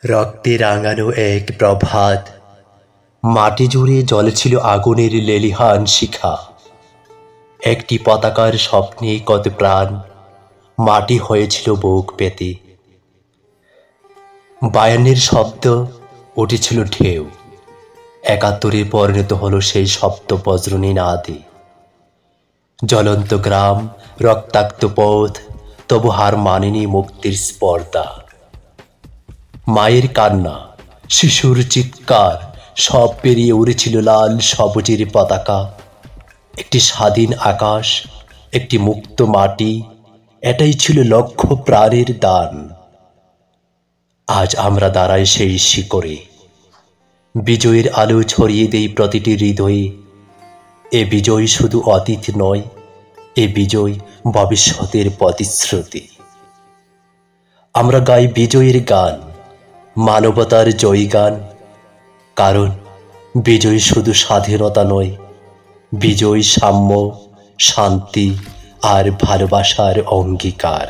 রক্তে রাঙানো এক প্রভাত, মাটি জুড়ে জ্বলেছিল আগুনের লেলিহান শিখা। একটি পতাকার স্বপ্নে কত প্রাণ মাটি হয়েছিল বুক পেতে। 52-এর শব্দ উঠেছিল ঢেউ, ৭১-এ পরিণত হলো সেই শব্দ বজ্রনিনাদে। জ্বলন্ত গ্রাম, রক্তাক্ত পথ, তবু হার মানেনি মুক্তির স্পর্ধা। মায়ের কান্না, শিশুর চিৎকার, সব পেরিয়ে উড়েছিল লাল সবুজের পতাকা। একটি স্বাধীন আকাশ, একটি মুক্ত মাটি, এটাই ছিল লক্ষ প্রাণের দান। আজ আমরা দাঁড়াই সেই শিকড়ে, বিজয়ের আলো ছড়িয়ে দেই প্রতিটি হৃদয়ে। এ বিজয় শুধু অতীত নয়, এ বিজয় ভবিষ্যতের প্রতিশ্রুতি। আমরা গাই বিজয়ের গান, মানবতার জয়গান, কারণ বিজয় শুধু স্বাধীনতা নয়, বিজয় সাম্য, শান্তি আর ভালোবাসার অঙ্গীকার।